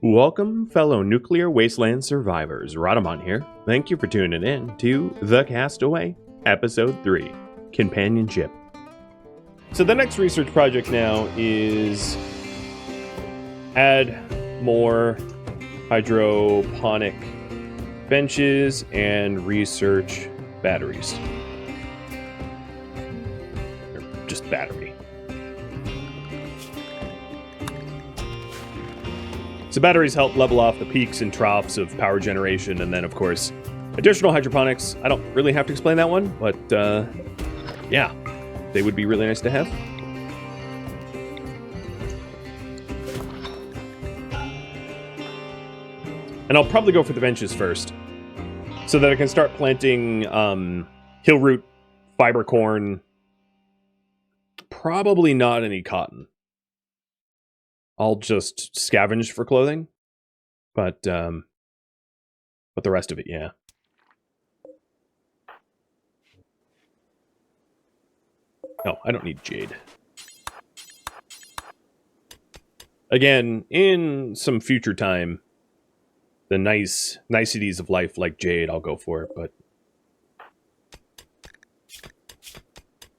Welcome, fellow nuclear wasteland survivors. Rhadamant here. Thank you for tuning in to The Castaway, Episode 3, Companionship. So the next research project now is add more hydroponic benches and research batteries. Or just battery. So batteries help level off the peaks and troughs of power generation, and then, of course, additional hydroponics. I don't really have to explain that one, but yeah, they would be really nice to have. And I'll probably go for the benches first, so that I can start planting hill root, fiber corn, probably not any cotton. I'll just scavenge for clothing, but the rest of it, yeah. No, I don't need jade. Again, in some future time, the niceties of life like jade, I'll go for it, but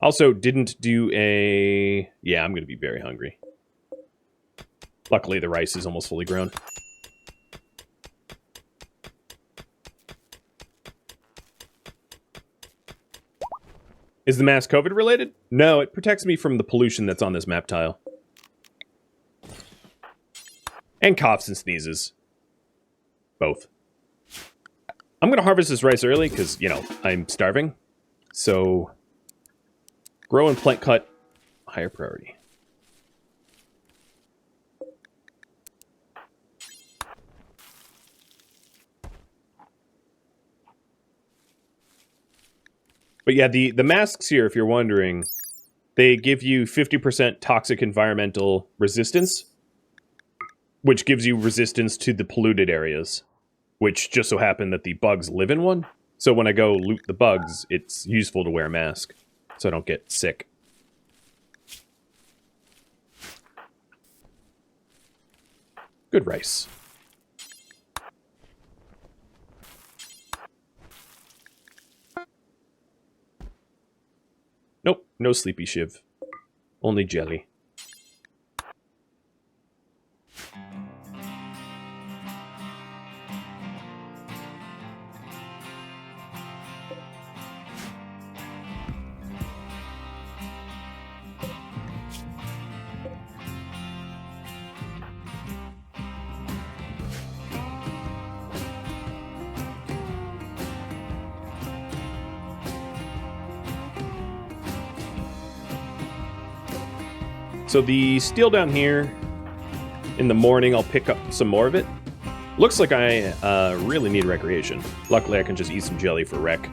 also didn't do a... Yeah, I'm going to be very hungry. Luckily, the rice is almost fully grown. Is the mask COVID related? No, it protects me from the pollution that's on this map tile. And coughs and sneezes. Both. I'm going to harvest this rice early because, you know, I'm starving. So, grow and plant cut, higher priority. But yeah, the masks here, if you're wondering, they give you 50% toxic environmental resistance, which gives you resistance to the polluted areas, which just so happen that the bugs live in one. So when I go loot the bugs, it's useful to wear a mask, so I don't get sick. Good rice. Nope, no sleepy Shiv. Only jelly. So the steel down here, in the morning I'll pick up some more of it. Looks like I really need recreation. Luckily I can just eat some jelly for rec.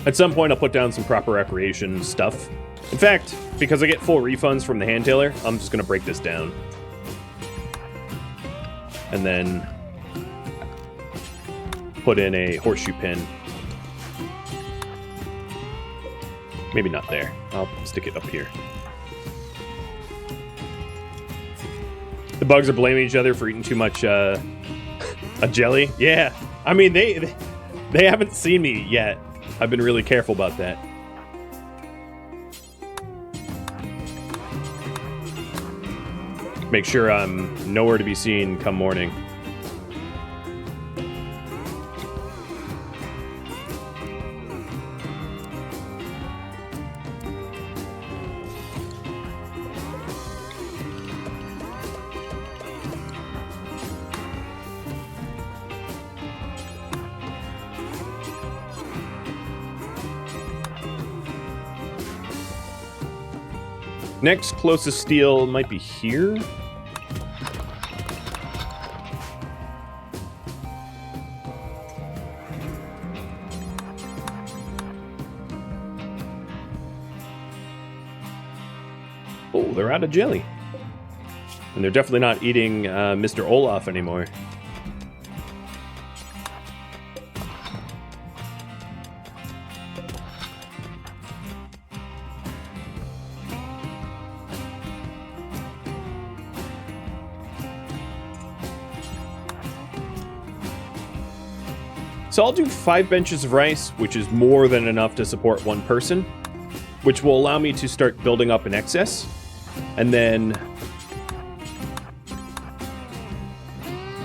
At some point I'll put down some proper recreation stuff. In fact, because I get full refunds from the hand tailor, I'm just going to break this down. And then put in a horseshoe pin. Maybe not there. I'll stick it up here. The bugs are blaming each other for eating too much a jelly. Yeah, I mean they haven't seen me yet. I've been really careful about that. Make sure I'm nowhere to be seen come morning. Next closest steel might be here. Oh, they're out of jelly. And they're definitely not eating Mr. Olaf anymore. So I'll do 5 benches of rice, which is more than enough to support one person, which will allow me to start building up an excess. And then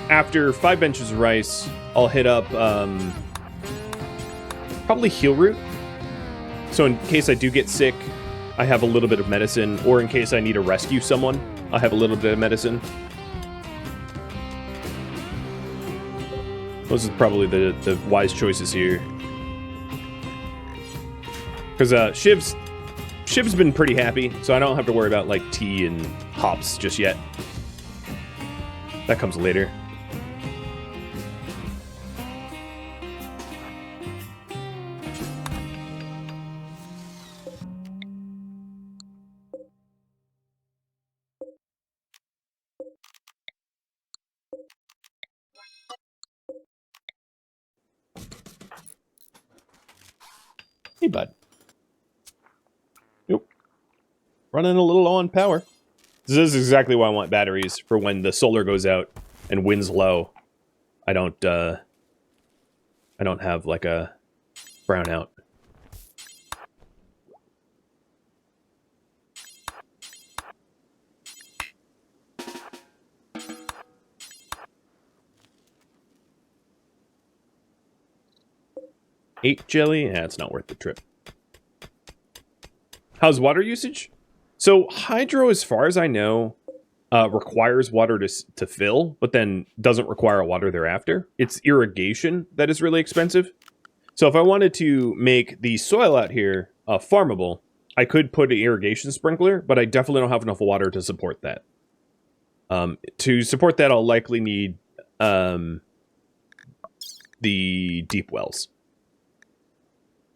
after 5 benches of rice, I'll hit up probably heal root. So in case I do get sick, I have a little bit of medicine, or in case I need to rescue someone, I have a little bit of medicine. Those are probably the wise choices here. Because Shiv's been pretty happy, so I don't have to worry about like tea and hops just yet. That comes later. Hey, bud. Nope. Running a little low on power. This is exactly why I want batteries, for when the solar goes out and wind's low. I don't have like a brownout. Eight jelly? Yeah, it's not worth the trip. How's water usage? So hydro, as far as I know, requires water to fill, but then doesn't require water thereafter. It's irrigation that is really expensive. So if I wanted to make the soil out here farmable, I could put an irrigation sprinkler, but I definitely don't have enough water to support that. To support that, I'll likely need the deep wells.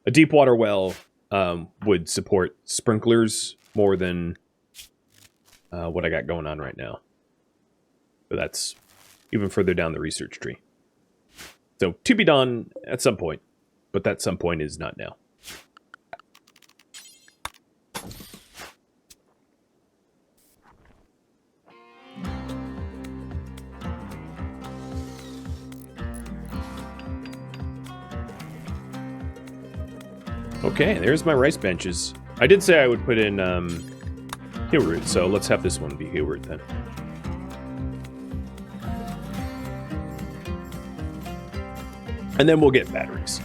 A deep water well would support sprinklers more than what I got going on right now. But that's even further down the research tree. So to be done at some point, but that some point is not now. Okay, there's my rice benches. I did say I would put in heel root, so let's have this one be heel root then. And then we'll get batteries.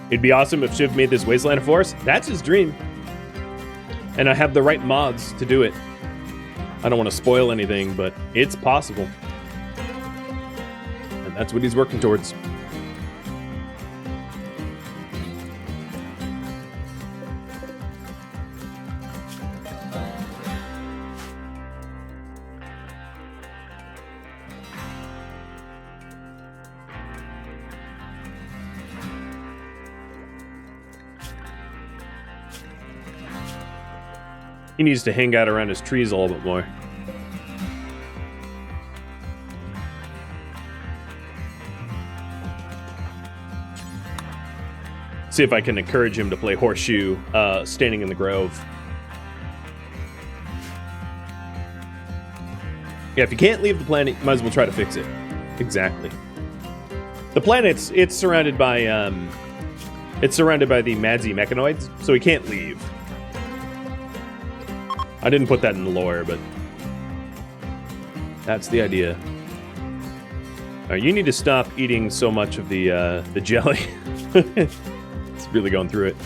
It'd be awesome if Shiv made this Wasteland a forest. That's his dream. And I have the right mods to do it. I don't want to spoil anything, but it's possible. And that's what he's working towards. He needs to hang out around his trees a little bit more. See if I can encourage him to play horseshoe, standing in the grove. Yeah, if you can't leave the planet, you might as well try to fix it. Exactly. The planet's surrounded by the Madsy mechanoids, so he can't leave. I didn't put that in the lore, but that's the idea. All right, you need to stop eating so much of the jelly. It's really going through it.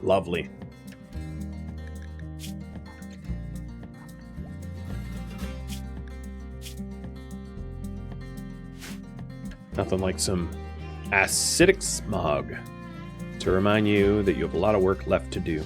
Lovely. Nothing like some acidic smog to remind you that you have a lot of work left to do.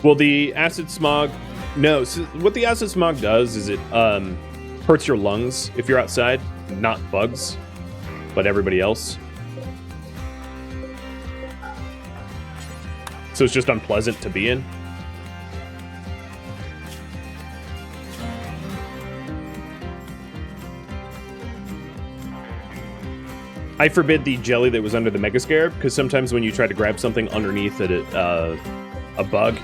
Well, the acid smog... No, so what the acid smog does is it hurts your lungs if you're outside, not bugs. but everybody else. So it's just unpleasant to be in. I forbid the jelly that was under the Mega Scarab, because sometimes when you try to grab something underneath a bug,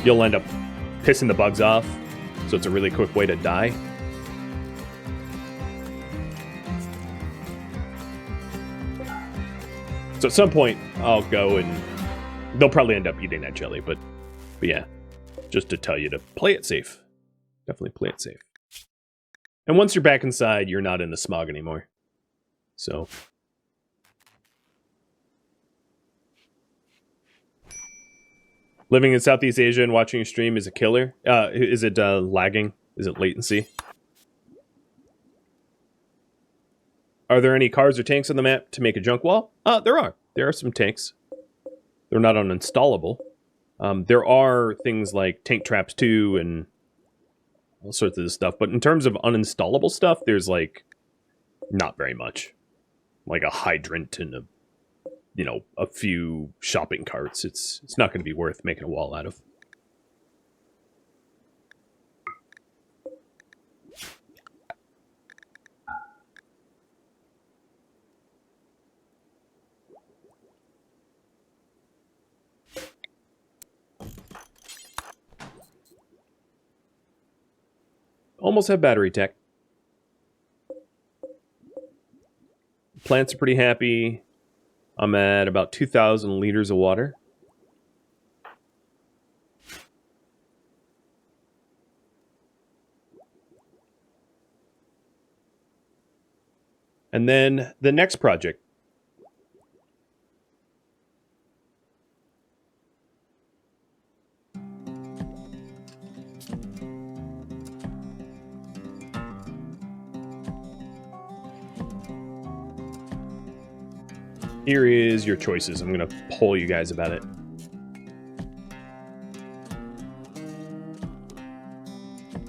you'll end up pissing the bugs off. So it's a really quick way to die. So at some point, I'll go and they'll probably end up eating that jelly, but yeah, just to tell you to play it safe. Definitely play it safe. And once you're back inside, you're not in the smog anymore. So... living in Southeast Asia and watching a stream is a killer. Is it lagging? Is it latency? Are there any cars or tanks on the map to make a junk wall? There are. There are some tanks. They're not uninstallable. There are things like tank traps too and all sorts of this stuff. But in terms of uninstallable stuff, there's like not very much. Like a hydrant and a few shopping carts. It's not going to be worth making a wall out of. Almost have battery tech. Plants are pretty happy. I'm at about 2,000 liters of water. And then the next project. Here is your choices. I'm going to poll you guys about it.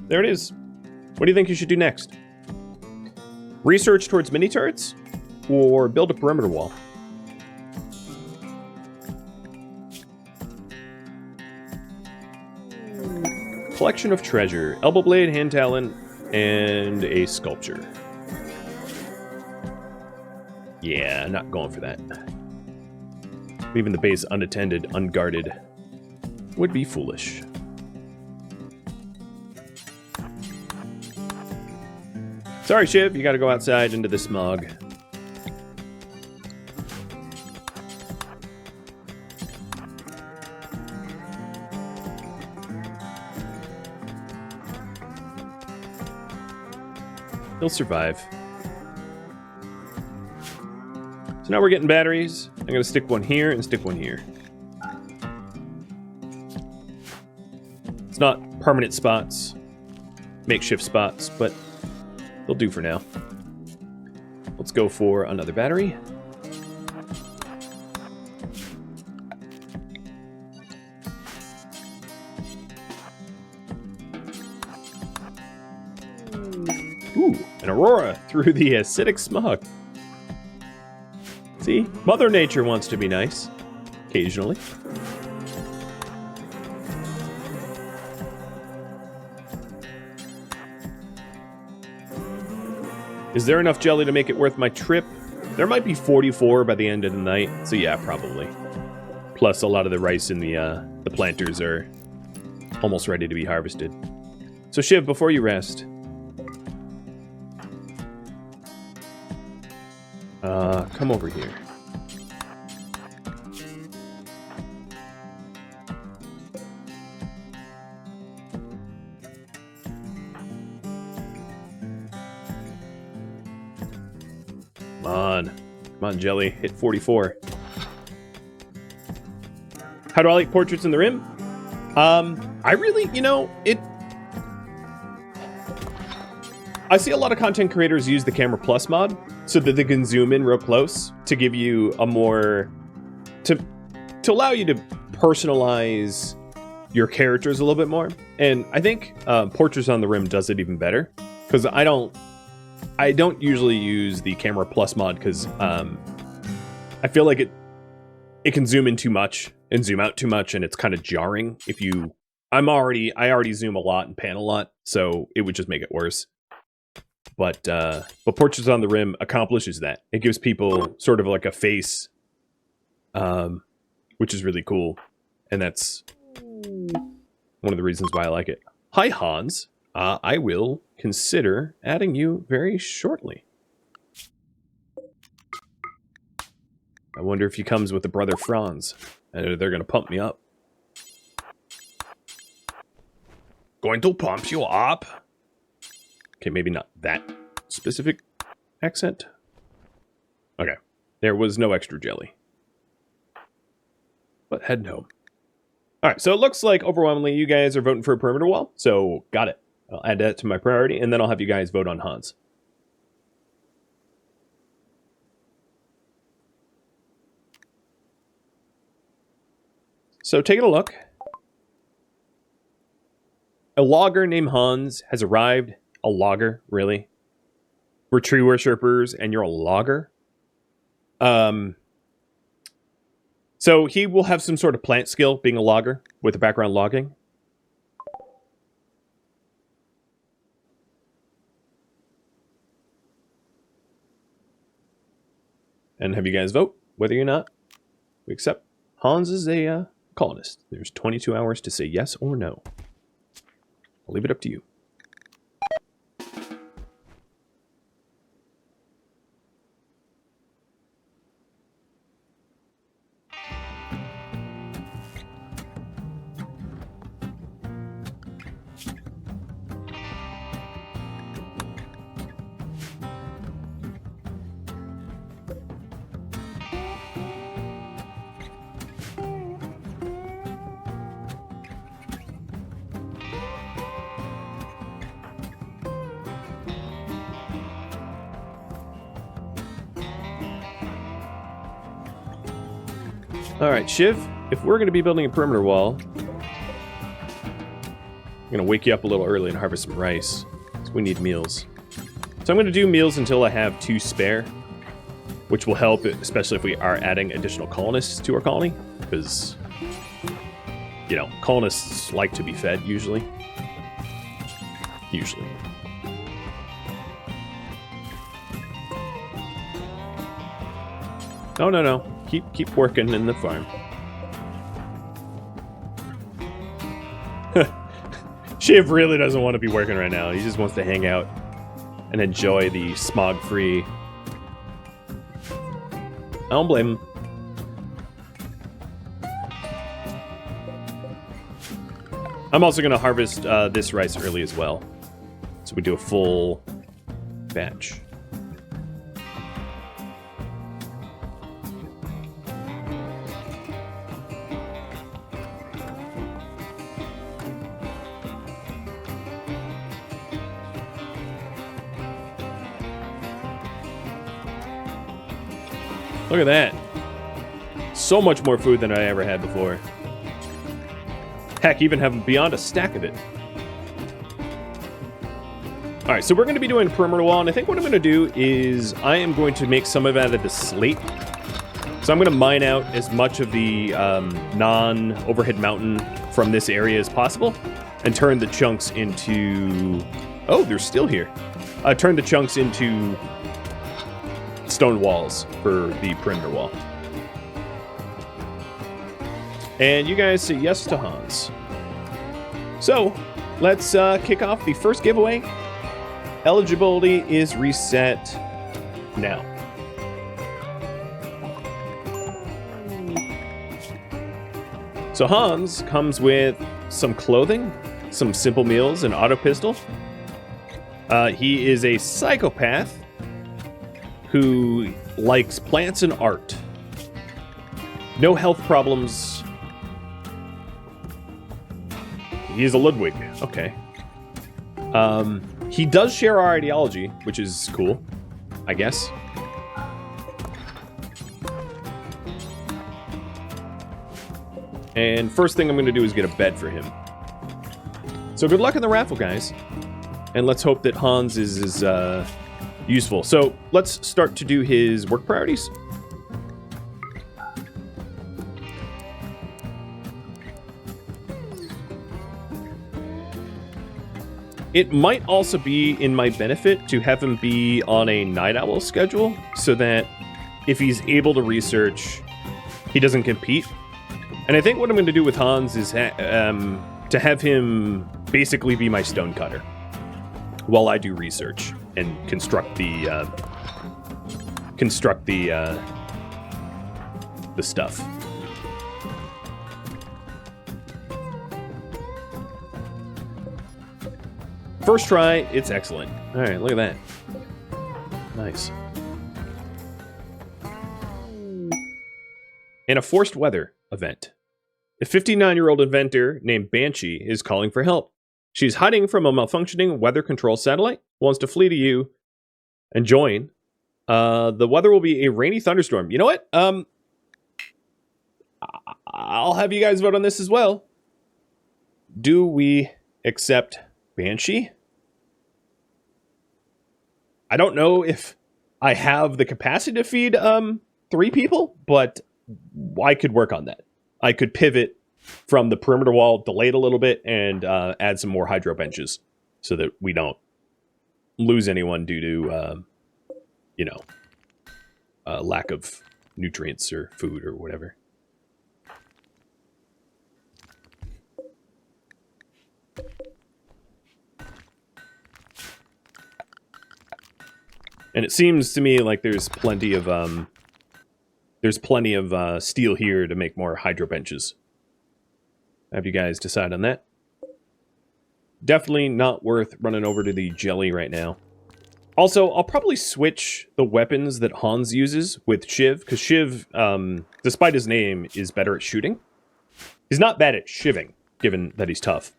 There it is. What do you think you should do next? Research towards mini turrets? Or build a perimeter wall? Collection of treasure. Elbow blade, hand talon, and a sculpture. Yeah, not going for that. Leaving the base unattended, unguarded, would be foolish. Sorry, Shiv, you gotta go outside into the smog. He'll survive. So now we're getting batteries. I'm going to stick one here and stick one here. It's not permanent spots, makeshift spots, but they'll do for now. Let's go for another battery. Ooh, an aurora through the acidic smog. See, Mother Nature wants to be nice, occasionally. Is there enough jelly to make it worth my trip? There might be 44 by the end of the night, so yeah, probably. Plus, a lot of the rice in the planters are almost ready to be harvested. So Shiv, before you rest, come over here. Come on, Jelly. Hit 44. How do I like portraits in the rim? I really, I see a lot of content creators use the Camera Plus mod so that they can zoom in real close to give you a more... to allow you to personalize your characters a little bit more. And I think Portraits on the Rim does it even better. Because I don't I don't usually use the Camera Plus mod because I feel like it can zoom in too much and zoom out too much, and it's kind of jarring if you... I already zoom a lot and pan a lot, so it would just make it worse. But Portraits on the Rim accomplishes that. It gives people sort of like a face, which is really cool. And that's one of the reasons why I like it. Hi, Hans. I will consider adding you very shortly. I wonder if he comes with a brother Franz. And they're going to pump me up. Going to pump you up? Okay, maybe not that specific accent. Okay. There was no extra jelly. But head home. Alright, so it looks like overwhelmingly you guys are voting for a perimeter wall. So, got it. I'll add that to my priority, and then I'll have you guys vote on Hans. So, taking a look. A logger named Hans has arrived. A logger, really? We're tree worshippers, and you're a logger? So he will have some sort of plant skill, being a logger, with a background logging. And have you guys vote whether or not we accept Hans as a colonist. There's 22 hours to say yes or no. I'll leave it up to you. Alright, Shiv, if we're going to be building a perimeter wall, I'm going to wake you up a little early and harvest some rice. So we need meals. So I'm going to do meals until I have 2 spare, which will help, especially if we are adding additional colonists to our colony, because, you know, colonists like to be fed, usually. Usually. Oh, no. Keep working in the farm. Shiv really doesn't want to be working right now. He just wants to hang out and enjoy the smog-free. I don't blame him. I'm also going to harvest this rice early as well. So we do a full batch. Look at that. So much more food than I ever had before. Heck, even have beyond a stack of it. Alright, so we're going to be doing a perimeter wall, and I think what I'm going to do is I am going to make some of it out of the slate. So I'm going to mine out as much of the non-overhead mountain from this area as possible, and turn the chunks into... Oh, they're still here. Turn the chunks into stone walls for the perimeter wall. And you guys say yes to Hans. So, let's kick off the first giveaway. Eligibility is reset now. So Hans comes with some clothing, some simple meals, an auto pistol. He is a psychopath who likes plants and art. No health problems. He is a Ludwig. Okay. He does share our ideology, which is cool, I guess. And first thing I'm going to do is get a bed for him. So good luck in the raffle, guys. And let's hope that Hans is as Useful. So let's start to do his work priorities. It might also be in my benefit to have him be on a night owl schedule so that if he's able to research, he doesn't compete. And I think what I'm going to do with Hans is to have him basically be my stonecutter while I do research and construct the stuff. First try, it's excellent. All right, look at that. Nice. And a forced weather event. A 59-year-old inventor named Banshee is calling for help. She's hiding from a malfunctioning weather control satellite, wants to flee to you and join. The weather will be a rainy thunderstorm. You know what? I'll have you guys vote on this as well. Do we accept Banshee? I don't know if I have the capacity to feed 3 people, but I could work on that. I could pivot from the perimeter wall, delay it a little bit, and add some more hydro benches so that we don't lose anyone due to, lack of nutrients or food or whatever. And it seems to me like there's plenty of steel here to make more hydro benches. Have you guys decide on that? Definitely not worth running over to the jelly right now. Also, I'll probably switch the weapons that Hans uses with Shiv, because Shiv, despite his name, is better at shooting. He's not bad at shiving, given that he's tough.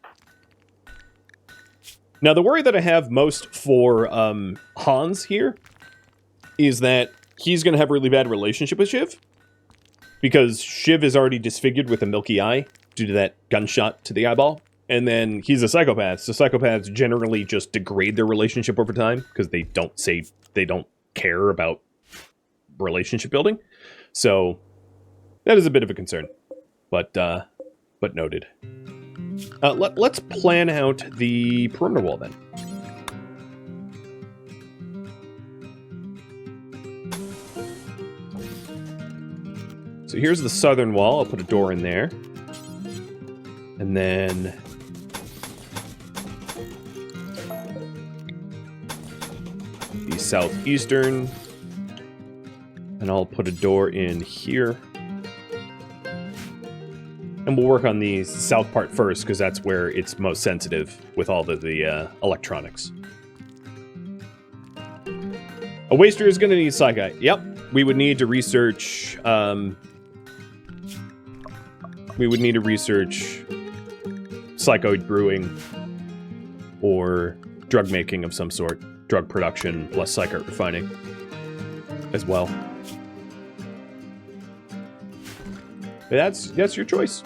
Now, the worry that I have most for Hans here is that he's going to have a really bad relationship with Shiv, because Shiv is already disfigured with a milky eye due to that gunshot to the eyeball. And then he's a psychopath, so psychopaths generally just degrade their relationship over time because they don't care about relationship building. So that is a bit of a concern, but noted. Let's plan out the perimeter wall then. So here's the southern wall. I'll put a door in there. And then the southeastern. And I'll put a door in here. And we'll work on the south part first, because that's where it's most sensitive with all the electronics. A waster is going to need Psychi. Yep. We would need to research... psychoid brewing or drug making of some sort. Drug production plus psychoid refining as well. But that's your choice.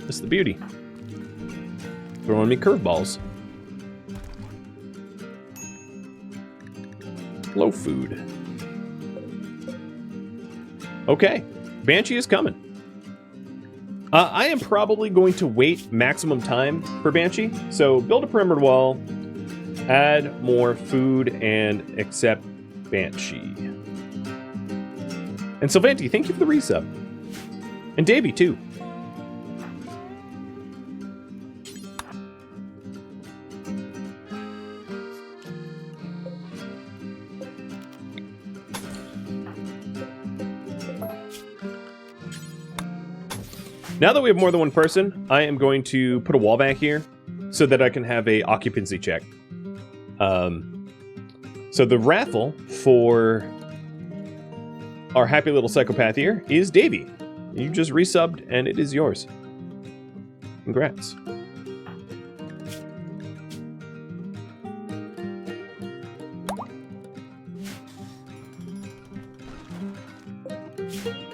That's the beauty. Throwing me curveballs. Low food. Okay. Banshee is coming. I am probably going to wait maximum time for Banshee. So build a perimeter wall, add more food, and accept Banshee. And Sylvanti, thank you for the resub. And Davey, too. Now that we have more than one person, I am going to put a wall back here so that I can have a occupancy check. So the raffle for our happy little psychopath here is Davey. You just resubbed and it is yours. Congrats.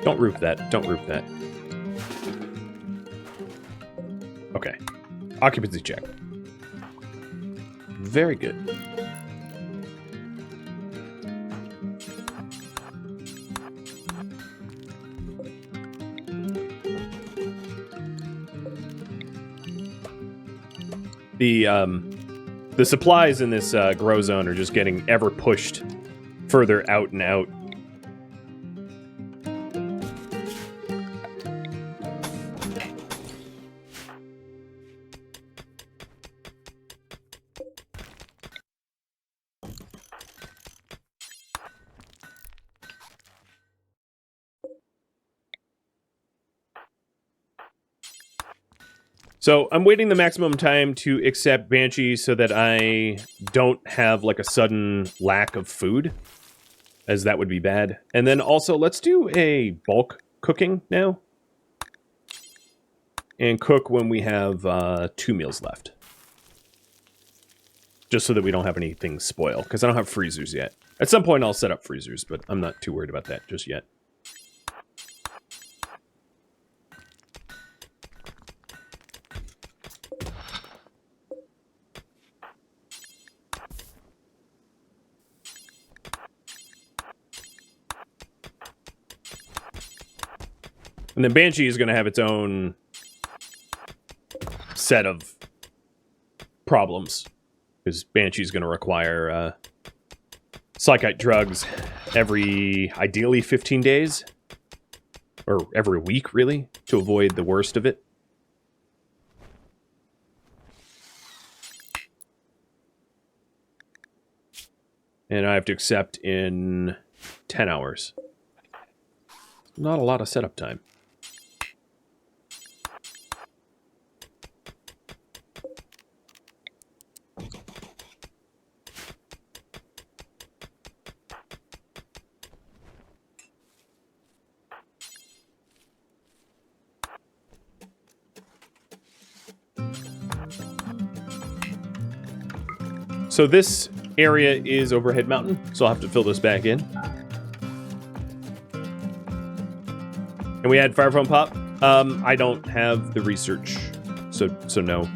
Don't roof that. Don't roof that. Okay. Occupancy check. Very good. The supplies in this grow zone are just getting ever pushed further out and out. So I'm waiting the maximum time to accept Banshee so that I don't have like a sudden lack of food, as that would be bad. And then also let's do a bulk cooking now. And cook when we have 2 meals left. Just so that we don't have anything spoil, because I don't have freezers yet. At some point I'll set up freezers, but I'm not too worried about that just yet. And then Banshee is going to have its own set of problems. Because Banshee is going to require psychite drugs every, ideally, 15 days. Or every week, really, to avoid the worst of it. And I have to accept in 10 hours. Not a lot of setup time. So this area is Overhead Mountain, so I'll have to fill this back in. And we had Fire Foam Pop. I don't have the research, so no.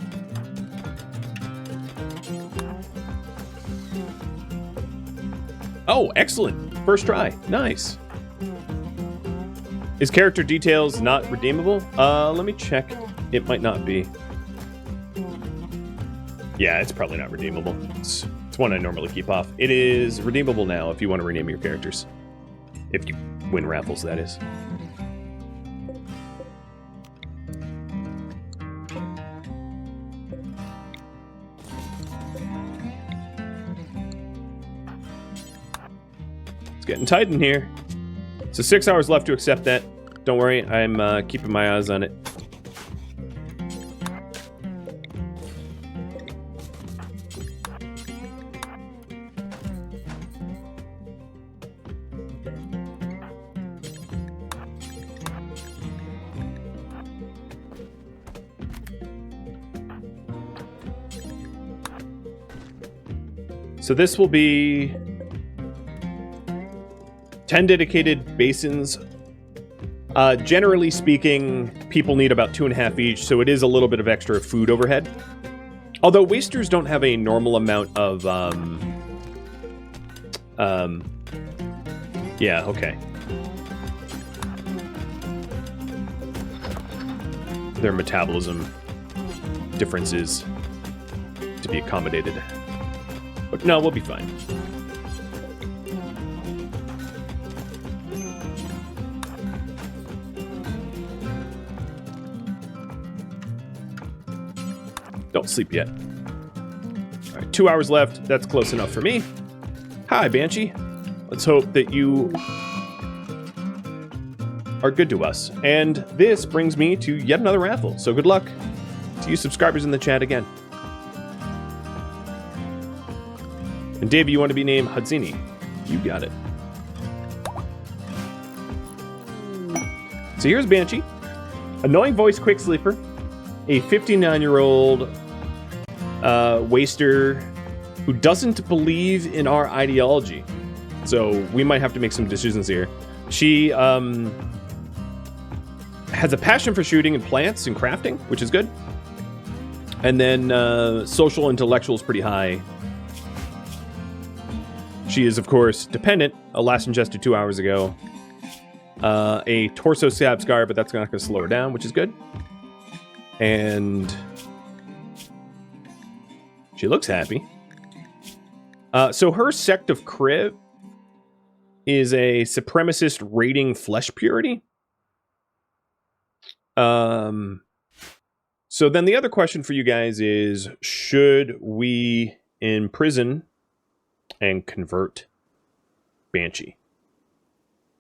Oh, excellent. First try. Nice. Is character details not redeemable? Let me check. It might not be. Yeah, it's probably not redeemable. It's one I normally keep off. It is redeemable now if you want to rename your characters. If you win raffles, that is. It's getting tight in here. So 6 hours left to accept that. Don't worry, I'm keeping my eyes on it. So this will be 10 dedicated basins. Generally speaking, people need about 2.5 each, so it is a little bit of extra food overhead. Although wasters don't have a normal amount of, yeah, okay. Their metabolism differences to be accommodated. But no, we'll be fine. Don't sleep yet. All right, 2 hours left. That's close enough for me. Hi, Banshee. Let's hope that you are good to us. And this brings me to yet another raffle. So good luck to you subscribers in the chat again. And Dave, you want to be named Hudzini? You got it. So here's Banshee. Annoying voice quick sleeper. A 59-year-old waster who doesn't believe in our ideology. So we might have to make some decisions here. She has a passion for shooting and plants and crafting, which is good. And then social intellectual is pretty high. She is, of course, dependent. Last ingested 2 hours ago. A torso stab scar, but that's not going to slow her down, which is good. And She looks happy. So her sect of Kriv is a supremacist raiding flesh purity. So then the other question for you guys is, should we imprison and convert Banshee?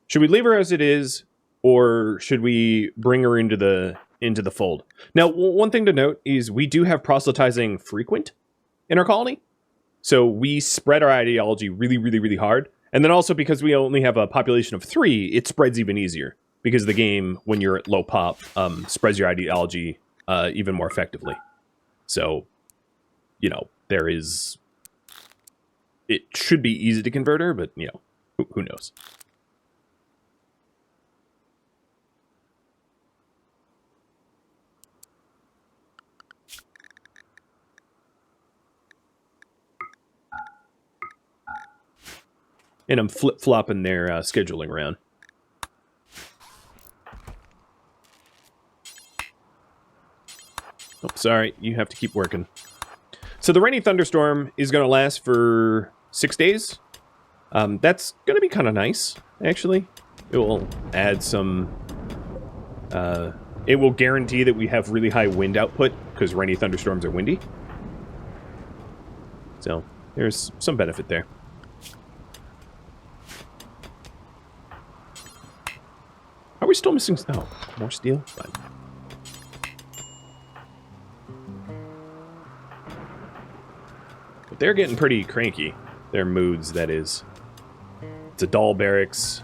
Should we leave her as it is, or should we bring her into the fold? Now, one thing to note is we do have proselytizing frequent in our colony. So we spread our ideology really, really, really hard. And then also because we only have a population of 3, it spreads even easier. Because the game, when you're at low pop, spreads your ideology even more effectively. So, you know, there is... It should be easy to convert her, but, you know, who knows? And I'm flip-flopping their scheduling around. Oh, sorry, you have to keep working. So the rainy thunderstorm is going to last for 6 days. That's going to be kind of nice, actually. It will add some... it will guarantee that we have really high wind output, because rainy thunderstorms are windy. So, there's some benefit there. Are we still missing... Oh, more steel? Fine. But they're getting pretty cranky. Their moods, that is. It's a doll barracks,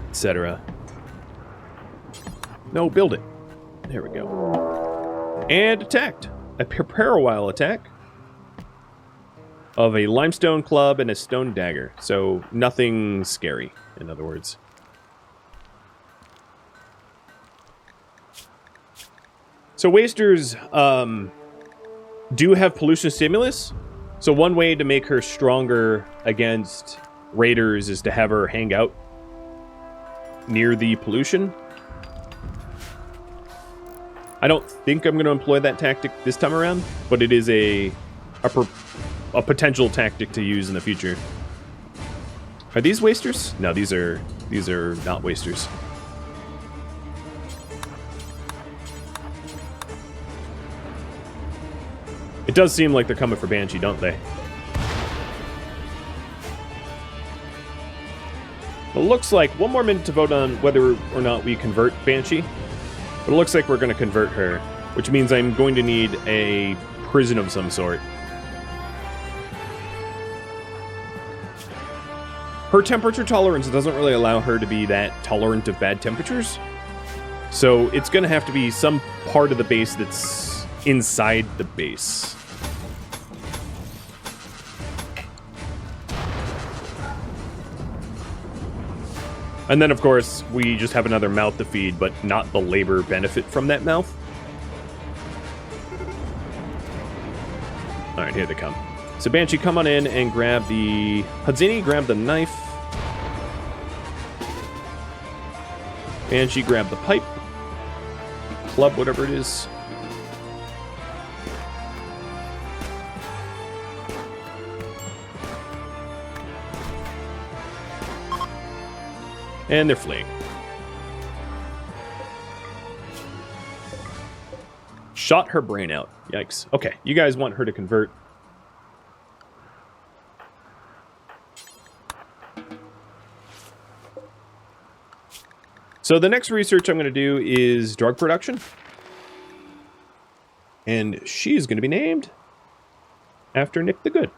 etc. No, build it. There we go. And attacked. A prepare-a-while attack of a limestone club and a stone dagger. So nothing scary, in other words. So wasters do have pollution stimulus. So one way to make her stronger against raiders is to have her hang out near the pollution. I don't think I'm going to employ that tactic this time around, but it is a potential tactic to use in the future. Are these wasters? No, these are not wasters. It does seem like they're coming for Banshee, don't they? It looks like one more minute to vote on whether or not we convert Banshee. But it looks like we're going to convert her, which means I'm going to need a prison of some sort. Her temperature tolerance doesn't really allow her to be that tolerant of bad temperatures. So it's going to have to be some part of the base that's inside the base. And then, of course, we just have another mouth to feed, but not the labor benefit from that mouth. Alright, here they come. So Banshee, come on in and grab the... Hadzini, grab the knife. Banshee, grab the pipe. Club, whatever it is. And they're fleeing. Shot her brain out. Yikes. Okay, you guys want her to convert. So the next research I'm going to do is drug production. And she's going to be named after Nick the Good.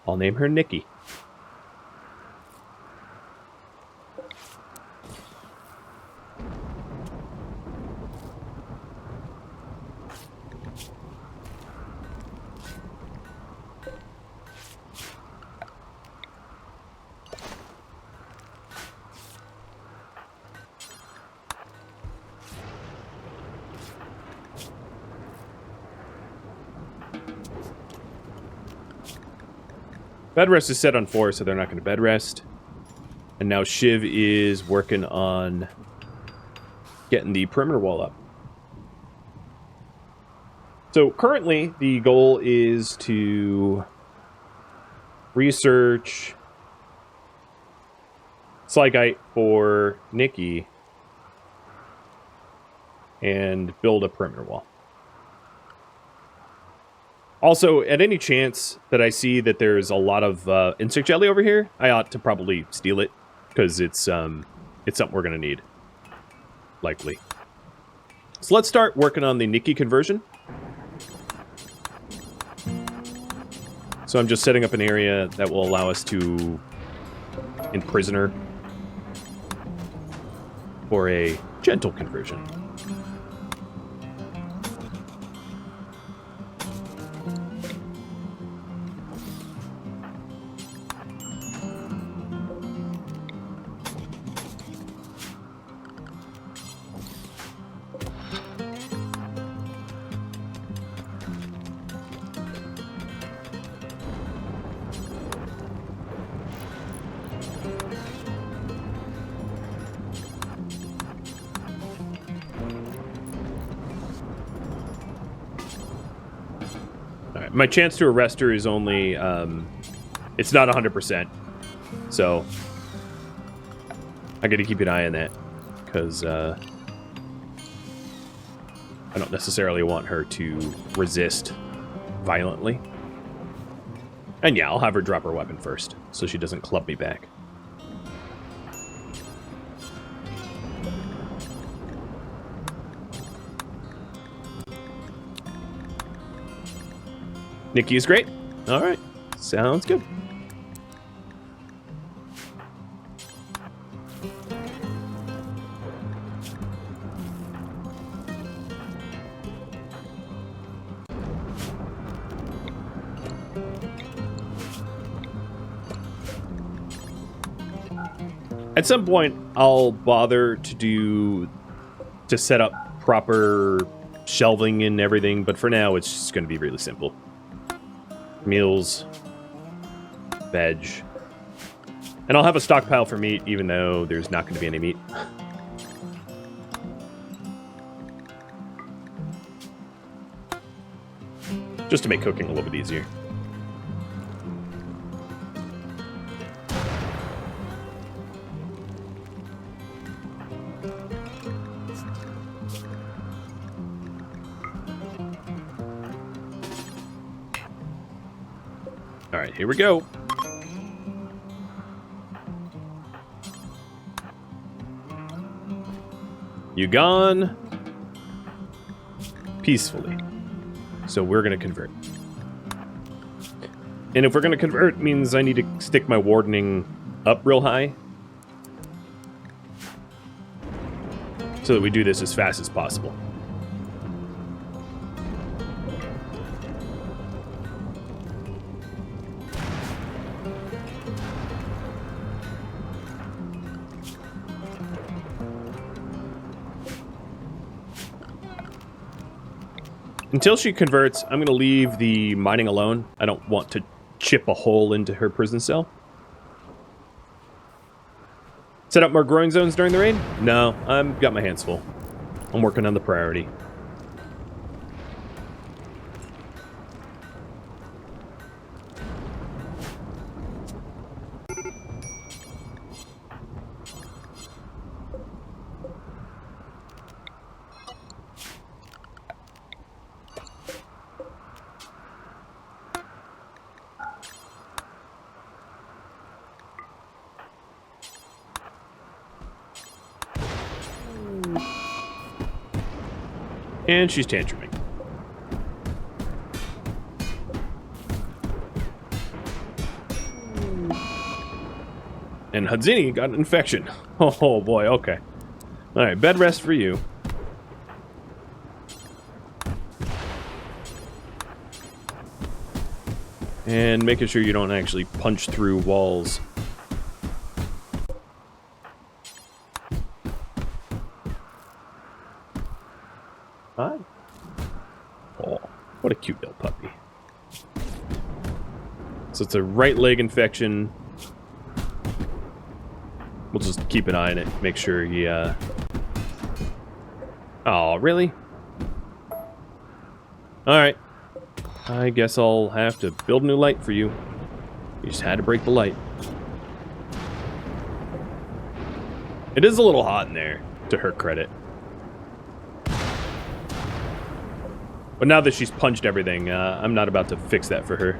I'll name her Nikki. Bed rest is set on 4, so they're not going to bed rest. And now Shiv is working on getting the perimeter wall up. So currently, the goal is to research Slygite for Nikki and build a perimeter wall. Also, at any chance that I see that there's a lot of insect jelly over here, I ought to probably steal it, because it's something we're going to need. Likely. So let's start working on the Nikki conversion. So I'm just setting up an area that will allow us to imprison her for a gentle conversion. My chance to arrest her is only, it's not 100%. So, I gotta keep an eye on that. Because, I don't necessarily want her to resist violently. And yeah, I'll have her drop her weapon first, so she doesn't club me back. Nikki is great. All right. Sounds good. At some point, I'll bother to set up proper shelving and everything, but for now, it's just going to be really simple. Meals, veg, and I'll have a stockpile for meat, even though there's not going to be any meat. Just to make cooking a little bit easier. All right, here we go. You gone peacefully. So we're going to convert. And if we're going to convert, it means I need to stick my wardening up real high. So that we do this as fast as possible. Until she converts, I'm going to leave the mining alone. I don't want to chip a hole into her prison cell. Set up more growing zones during the raid? No, I've got my hands full. I'm working on the priority. And she's tantruming. And Hudzini got an infection. Oh boy, okay. Alright, bed rest for you. And making sure you don't actually punch through walls. Hi. Oh, what a cute little puppy. So it's a right leg infection. We'll just keep an eye on it, make sure he Oh, really? Alright. I guess I'll have to build a new light for you. You just had to break the light. It is a little hot in there, to her credit. But now that she's punched everything, I'm not about to fix that for her.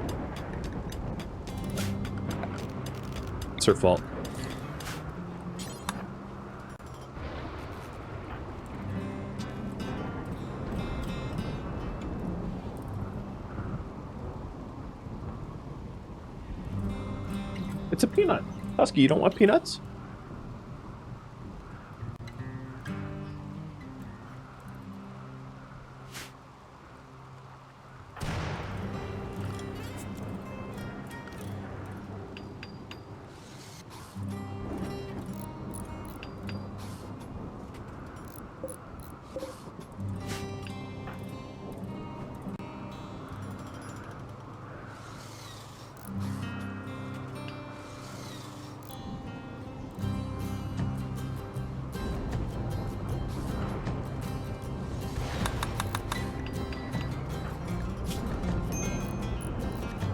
It's her fault. It's a peanut. Husky, you don't want peanuts?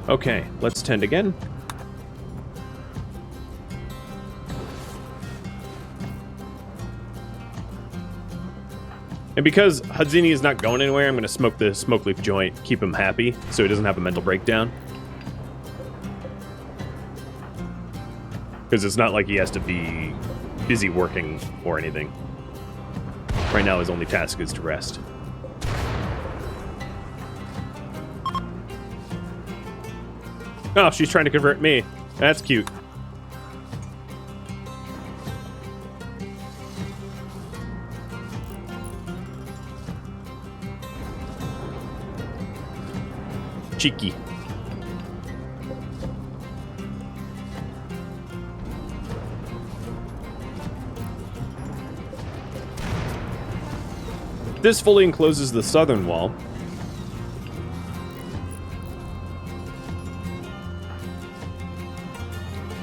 Okay, let's tend again. And because Hadzini is not going anywhere, I'm going to smoke the smoke leaf joint, keep him happy, so he doesn't have a mental breakdown. Because it's not like he has to be busy working or anything. Right now, his only task is to rest. Oh, she's trying to convert me. That's cute. Cheeky. This fully encloses the southern wall.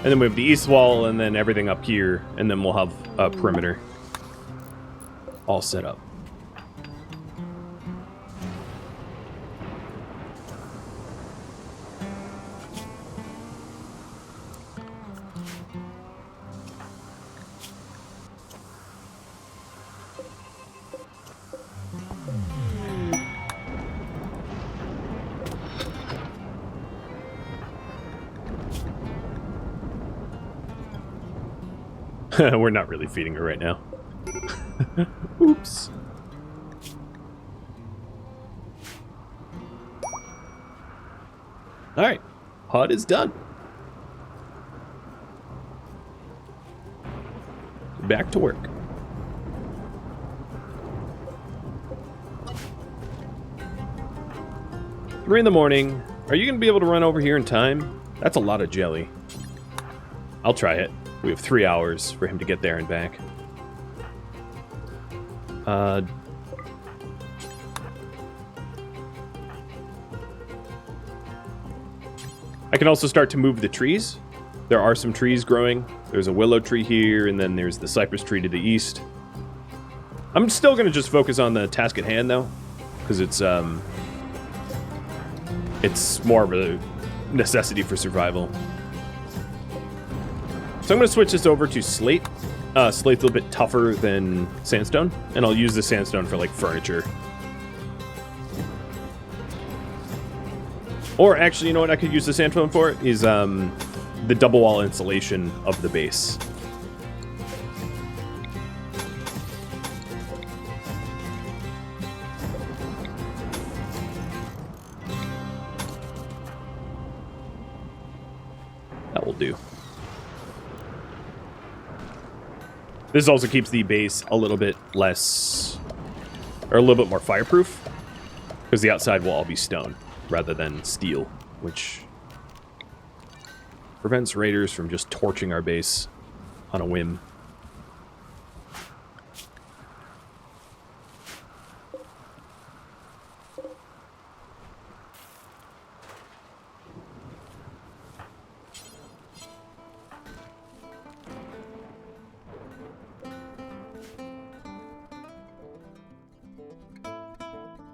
And then we have the east wall, and then everything up here, and then we'll have a perimeter all set up. We're not really feeding her right now. Oops. Alright. HUD is done. Back to work. Three in the morning. Are you going to be able to run over here in time? That's a lot of jelly. I'll try it. We have 3 hours for him to get there and back. I can also start to move the trees. There are some trees growing. There's a willow tree here, and then there's the cypress tree to the east. I'm still going to just focus on the task at hand, though, because it's more of a necessity for survival. So I'm going to switch this over to slate. Slate's a little bit tougher than sandstone, and I'll use the sandstone for, like, furniture. Or, actually, you know what I could use the sandstone for? Is, the double wall insulation of the base. That will do. This also keeps the base a little bit less, or a little bit more fireproof, because the outside will all be stone rather than steel, which prevents raiders from just torching our base on a whim.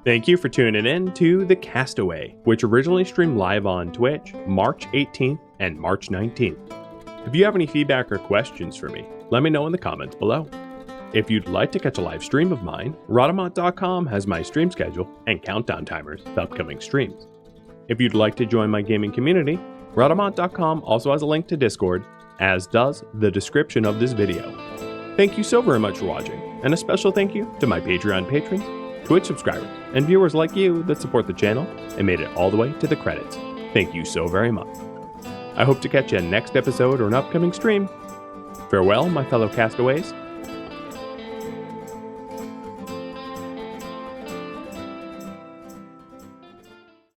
Thank you for tuning in to The Castaway, which originally streamed live on Twitch March 18th and March 19th. If you have any feedback or questions for me, let me know in the comments below. If you'd like to catch a live stream of mine, Rhadamant.com has my stream schedule and countdown timers to upcoming streams. If you'd like to join my gaming community, Rhadamant.com also has a link to Discord, as does the description of this video. Thank you so very much for watching, and a special thank you to my Patreon patrons, Twitch subscribers, and viewers like you that support the channel and made it all the way to the credits. Thank you so very much. I hope to catch you in next episode or an upcoming stream. Farewell, my fellow castaways,